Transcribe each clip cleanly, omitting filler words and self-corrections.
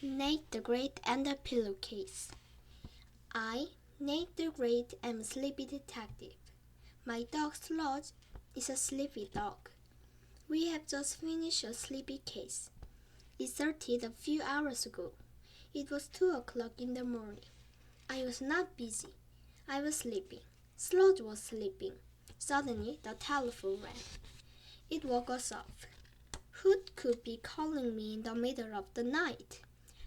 Nate the Great and the Pillowcase. I, Nate the Great, am a sleepy detective. My dog Sludge is a sleepy dog. We have just finished a sleepy case. It started a few hours ago. It was 2 o'clock in the morning. I was not busy. I was sleeping. Sludge was sleeping. Suddenly, the telephone rang. It woke us up. Who could be calling me in the middle of the night?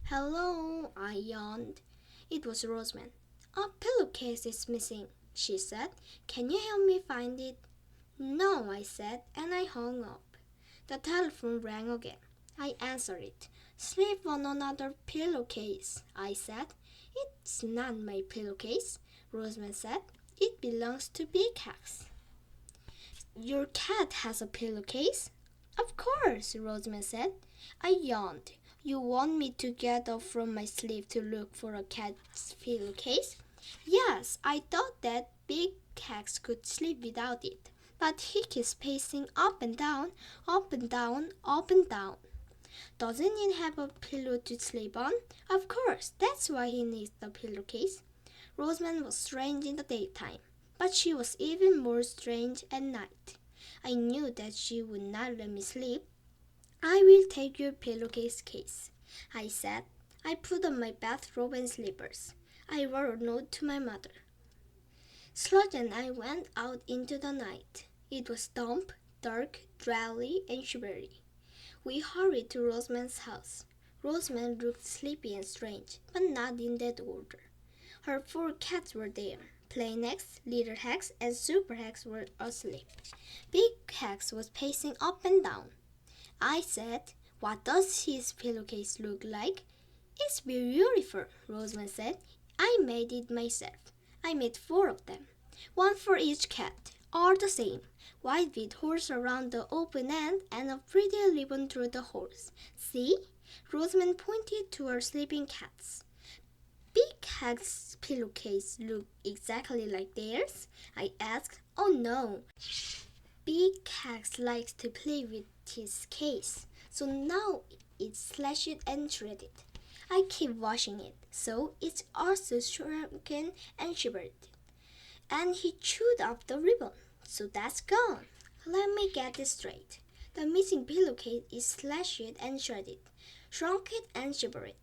Hello, I yawned. It was Rosamond. A pillowcase is missing, she said. Can you help me find it? No, I said, and I hung up. The telephone rang again. I answered it. Sleep on another pillowcase, I said. It's not my pillowcase, Rosamond said. It belongs to Big Hex. Your cat has a pillowcase? Of course, Rosamond said. I yawned. You want me to get up from my sleep to look for a cat's pillowcase? Yes, I thought that Big Hex could sleep without it, but he keeps pacing up and down, up and down, up and down. Doesn't it have a pillow to sleep on? Of course, that's why he needs the pillowcase. Rosamond was strange in the daytime, but she was even more strange at night. I knew that she would not let me sleep. I will take your pillowcase case, I said. I put on my bathrobe and slippers. I wrote a note to my mother. Sludge and I went out into the night. It was damp, dark, drowsy, and shivery. We hurried to Rosamond's house. Rosamond looked sleepy and strange, but not in that order. Her 4 cats were there. Plain Hex, Little Hex, and Super Hex were asleep. Big Hex was pacing up and down. I said, What does his pillowcase look like? It's beautiful, Rosamond said. I made it myself. I made 4 of them, 1 for each cat, all the same, white with holes around the open end and a pretty ribbon through the holes. See? Rosamond pointed to her sleeping cats. Big Hex's pillowcase looked exactly like theirs? I asked. Oh no. Big Hex likes to play with his case, so now it's slashed and shredded. I keep washing it, so it's also shrunken and shivered. And he chewed up the ribbon, so that's gone. Let me get this straight. The missing pillowcase is slashed and shredded, shrunken and shivered.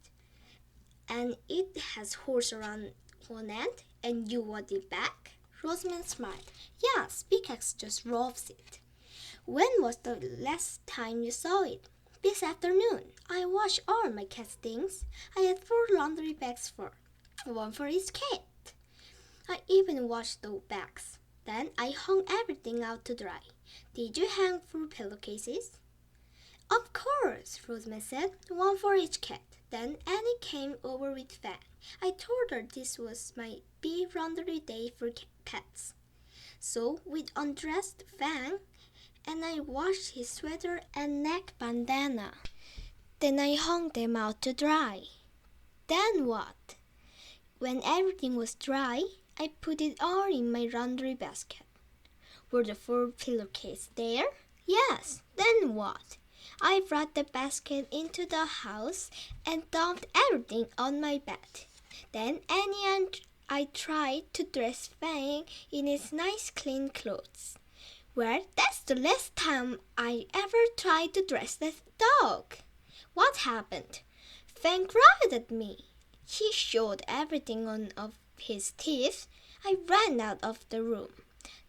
And it has holes around one end, and you want it back? Rosamond smiled. Yes, Big Hex just loves it. When was the last time you saw it? This afternoon. I washed all my cat's things. I had 4 laundry bags for, 1 for each cat. I even washed the bags. Then I hung everything out to dry. Did you hang 4 pillowcases? Of course, Rosamond said, 1 for each cat. Then Annie came over with Fang. I told her this was my big laundry day for cats. So we undressed Fang, and I washed his sweater and neck bandana. Then I hung them out to dry. Then what? When everything was dry, I put it all in my laundry basket. Were the 4 pillowcases there? Yes. Then what? I brought the basket into the house and dumped everything on my bed. Then Annie and I tried to dress Fang in his nice clean clothes. Well, that's the last time I ever tried to dress that dog. What happened? Fang growled at me. He showed everything of his teeth. I ran out of the room.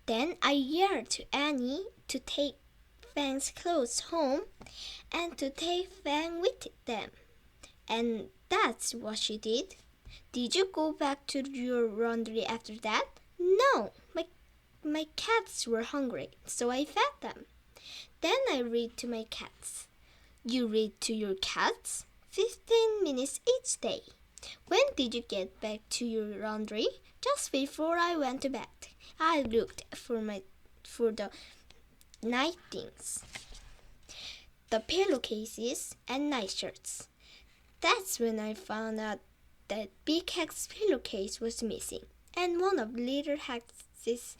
Then I yelled to Annie to take Fang's clothes home and to take Fang with them. And that's what she did. Did you go back to your laundry after that? No, my cats were hungry, so I fed them. Then I read to my cats. You read to your cats? 15 minutes each day. When did you get back to your laundry? Just before I went to bed. I looked for the night things, the pillowcases and nightshirts. That's when I found out that Big Hex's pillowcase was missing, and one of Little Hex's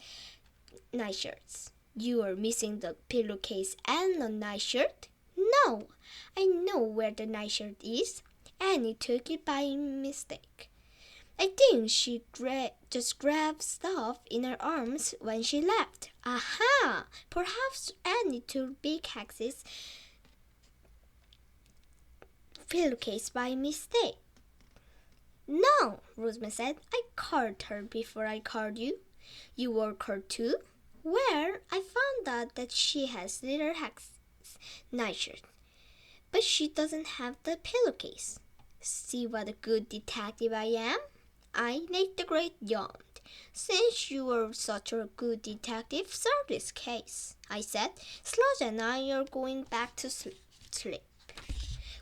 nightshirts. You are missing the pillowcase and the nightshirt? No, I know where the nightshirt is. Annie took it by mistake. I think she just grabbed stuff in her arms when she left. Aha! Perhaps Annie took Big Hex's pillowcase by mistake. No, Rosamond said. I called her before I called you. You work her too? Where? I found out that she has Little Hex's nightshirt, but she doesn't have the pillowcase. See what a good detective I am? Nate the Great yawned. Since you were such a good detective, solve this case, I said. Sludge and I are going back to sleep.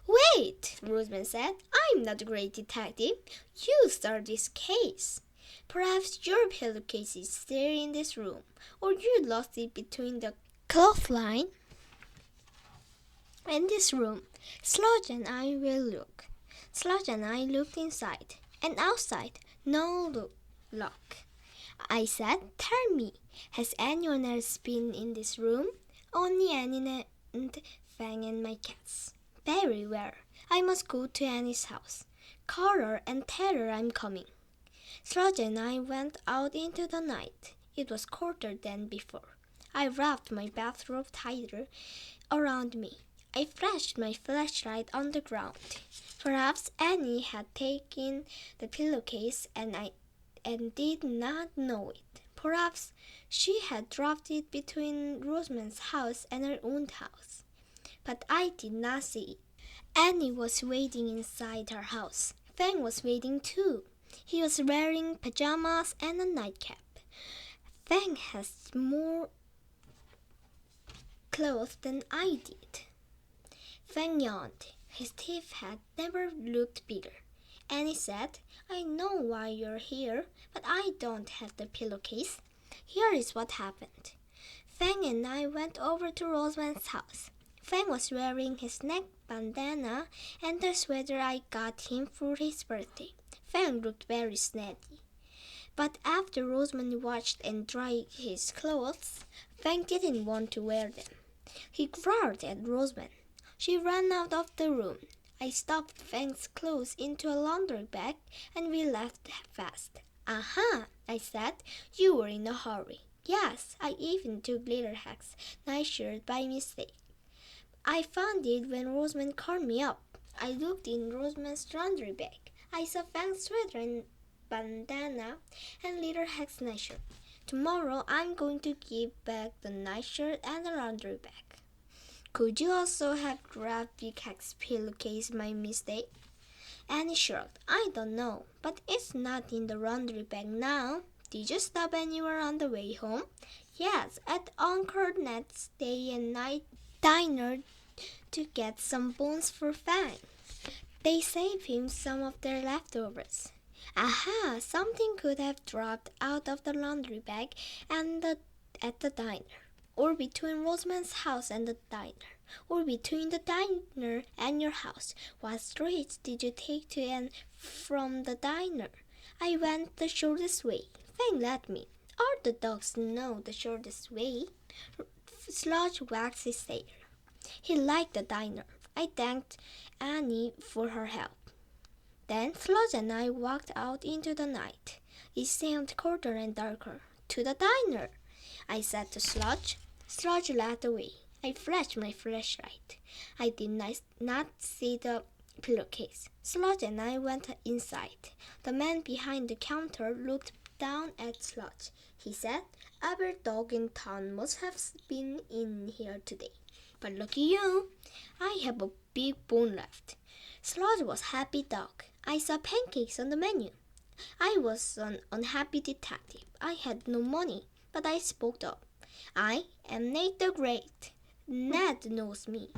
Wait, Rosamond said. I'm not a great detective. You solve this case. Perhaps your pillowcase is still in this room, or you lost it between the clothesline and this room. Sludge and I will look. Sludge and I looked inside and outside. No lock. I said, tell me, has anyone else been in this room? Only Annie and Fang and my cats. Very well. I must go to Annie's house. Call her and tell her I'm coming. Sludge and I went out into the night. It was colder than before. I wrapped my bathrobe tighter around me. I flashed my flashlight on the ground. Perhaps Annie had taken the pillowcase and did not know it. Perhaps she had dropped it between Rosamond's house and her own house. But I did not see it. Annie was waiting inside her house. Fang was waiting too. He was wearing pajamas and a nightcap. Fang has more clothes than I did. Fang yawned. His teeth had never looked bigger. Annie said, I know why you're here, but I don't have the pillowcase. Here is what happened. Fang and I went over to Rosamond's house. Fang was wearing his neck bandana and the sweater I got him for his birthday. Fang looked very snazzy. But after Rosamond washed and dried his clothes, Fang didn't want to wear them. He growled at Rosamond. She ran out of the room. I stuffed Fang's clothes into a laundry bag and we left fast. Aha, I said. You were in a hurry. Yes, I even took Little Hex's nightshirt by mistake. I found it when Rosamond called me up. I looked in Rosamond's laundry bag. I saw Fang's sweater and bandana and Little Hex's nightshirt. Tomorrow I'm going to give back the nightshirt and the laundry bag. Could you also have grabbed Big Hex's pillowcase by mistake? Annie shrugged. I don't know, but it's not in the laundry bag now. Did you stop anywhere on the way home? Yes, at Uncle Ned's day and night diner to get some bones for Fang. They saved him some of their leftovers. Aha! Something could have dropped out of the laundry bag at the diner, or between Rosamond's house and the diner, or between the diner and your house. What streets did you take to and from the diner? I went the shortest way. Fang led me. All the dogs know the shortest way. Sludge wagged his tail. He liked the diner. I thanked Annie for her help. Then Sludge and I walked out into the night. It seemed colder and darker. To the diner, I said to Sludge. Sludge led the way. I flashed my flashlight. I did not see the pillowcase. Sludge and I went inside. The man behind the counter looked down at Sludge. He said, every dog in town must have been in here today. But lucky you, I have a big bone left. Sludge was a happy dog. I saw pancakes on the menu. I was an unhappy detective. I had no money, but I spoke up. I am Nate the Great. Ned knows me.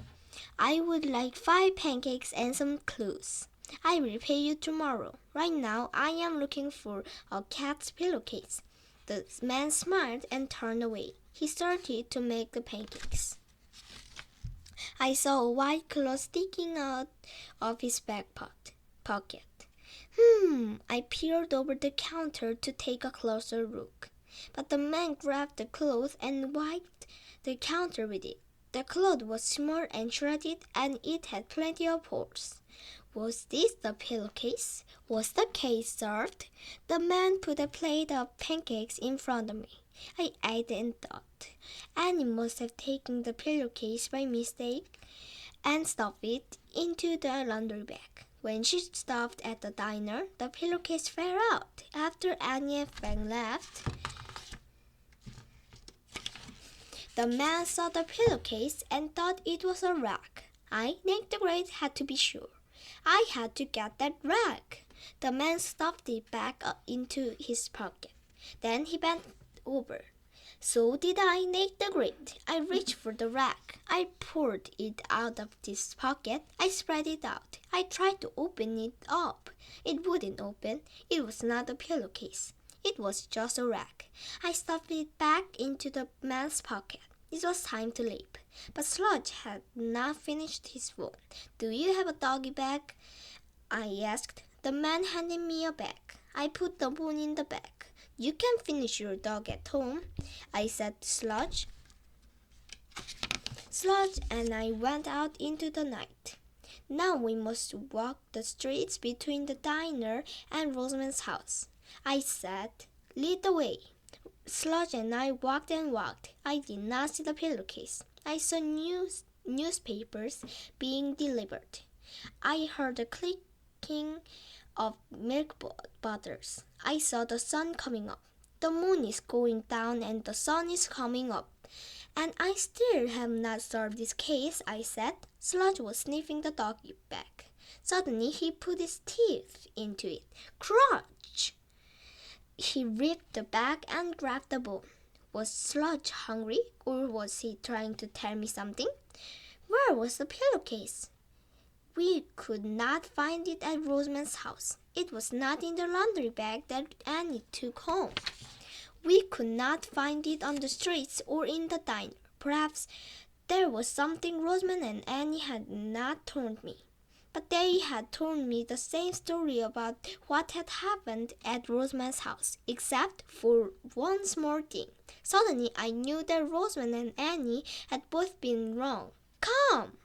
I would like 5 pancakes and some clues. I will pay you tomorrow. Right now, I am looking for a cat's pillowcase. The man smiled and turned away. He started to make the pancakes. I saw a white claw sticking out of his back pocket. I peered over the counter to take a closer look. But the man grabbed the cloth and wiped the counter with it. The cloth was small and shredded, and it had plenty of holes. Was this the pillowcase? Was the case served? The man put a plate of pancakes in front of me. I ate and thought, Annie must have taken the pillowcase by mistake and stuffed it into the laundry bag. When she stopped at the diner, the pillowcase fell out. After Annie and Frank left, the man saw the pillowcase and thought it was a rag. I, Nick the Great, had to be sure. I had to get that rag. The man stuffed it back into his pocket. Then he bent over. So did I, Nick the Great. I reached for the rag. I poured it out of this pocket. I spread it out. I tried to open it up. It wouldn't open. It was not a pillowcase. It was just a rag. I stuffed it back into the man's pocket. It was time to leave. But Sludge had not finished his phone. Do you have a doggy bag? I asked. The man handed me a bag. I put the bone in the bag. You can finish your dog at home, I said to Sludge. Sludge and I went out into the night. Now we must walk the streets between the diner and Rosamond's house. I said, lead the way. Sludge and I walked and walked. I did not see the pillowcase. I saw newspapers being delivered. I heard the clicking of milk bottles. I saw the sun coming up. The moon is going down and the sun is coming up. And I still have not solved this case, I said. Sludge was sniffing the doggy bag. Suddenly he put his teeth into it. Crunch! He ripped the bag and grabbed the bone. Was Sludge hungry, or was he trying to tell me something? Where was the pillowcase? We could not find it at Rosamond's house. It was not in the laundry bag that Annie took home. We could not find it on the streets or in the diner. Perhaps there was something Rosamond and Annie had not told me. But they had told me the same story about what had happened at Rosamond's house, except for one small thing. Suddenly I knew that Rosamond and Annie had both been wrong. Come!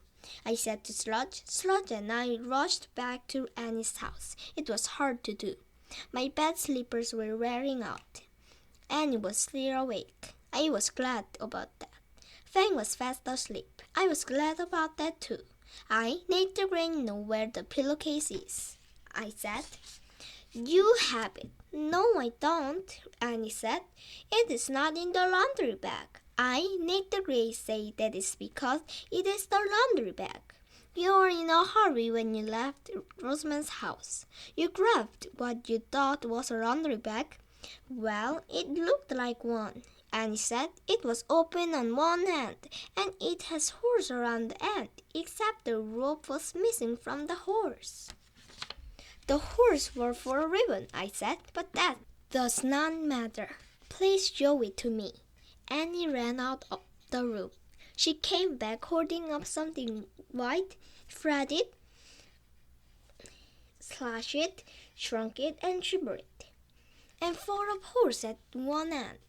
I said to Sludge. Sludge and I rushed back to Annie's house. It was hard to do. My bed slippers were wearing out. Annie was still awake. I was glad about that. Fang was fast asleep. I was glad about that too. I, Nate the Great, know where the pillowcase is, I said. You have it. No, I don't, Annie said. It is not in the laundry bag. I, Nate the Great, say that is because it is the laundry bag. You were in a hurry when you left Rosamond's house. You grabbed what you thought was a laundry bag. Well, it looked like one, Annie said. It was open on one end, and it has holes around the end, except the rope was missing from the holes. The holes were for a ribbon, I said, but that does not matter. Please show it to me. Annie ran out of the room. She came back holding up something white, threaded, slashed it, shrunk it, and shivered it, and full of holes at one end.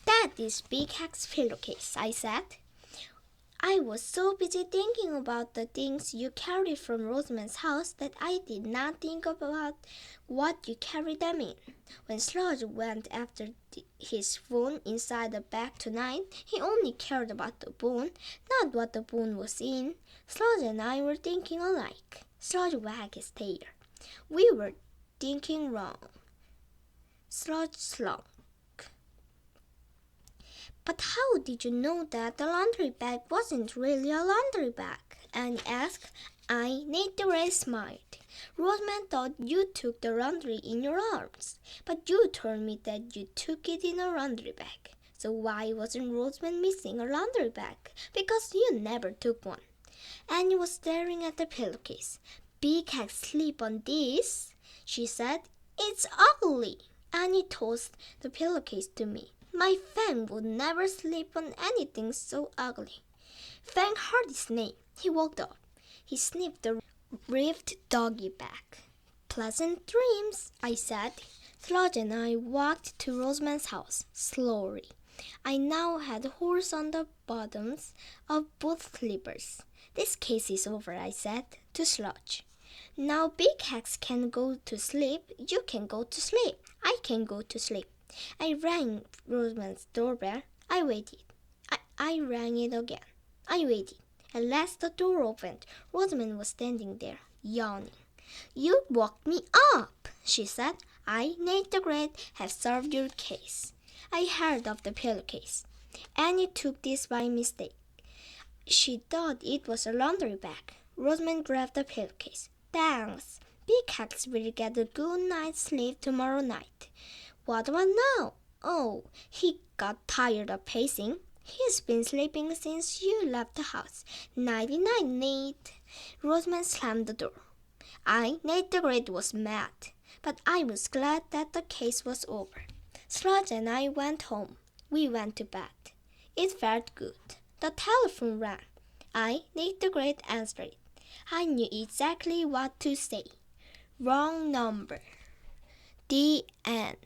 That is Big Hack's pillowcase, I said. I was so busy thinking about the things you carried from Rosamond's house that I did not think about what you carried them in. When Sludge went after his phone inside the bag tonight, he only cared about the bone, not what the bone was in. Sludge and I were thinking alike. Sludge wagged his tail. We were thinking wrong. Sludge slunk. But how did you know that the laundry bag wasn't really a laundry bag? Annie asked. I, Nate the Great, smiled. Rosamond thought you took the laundry in your arms, but you told me that you took it in a laundry bag. So why wasn't Rosamond missing a laundry bag? Because you never took one. Annie was staring at the pillowcase. Big Hack sleep on this, she said. It's ugly. Annie tossed the pillowcase to me. My Fang would never sleep on anything so ugly. Fang heard his name. He woke up. He sniffed the ripped doggy bag. Pleasant dreams, I said. Sludge and I walked to Rosamond's house, slowly. I now had holes on the bottoms of both slippers. This case is over, I said to Sludge. Now Big Hex can go to sleep. You can go to sleep. I can go to sleep. I rang Rosamond's doorbell. I waited. I rang it again. I waited. At last the door opened. Rosamond was standing there, yawning. You woke me up, she said. I, Nate the Great, have solved your case. I heard of the pillowcase. Annie took this by mistake. She thought it was a laundry bag. Rosamond grabbed the pillowcase. Thanks. Big Hex will get a good night's sleep tomorrow night. What about now? Oh, he got tired of pacing. He's been sleeping since you left the house. Nighty-night, Nate. Rosamond slammed the door. I, Nate the Great, was mad, but I was glad that the case was over. Sludge and I went home. We went to bed. It felt good. The telephone rang. I, Nate the Great, answered it. I knew exactly what to say. Wrong number. The end.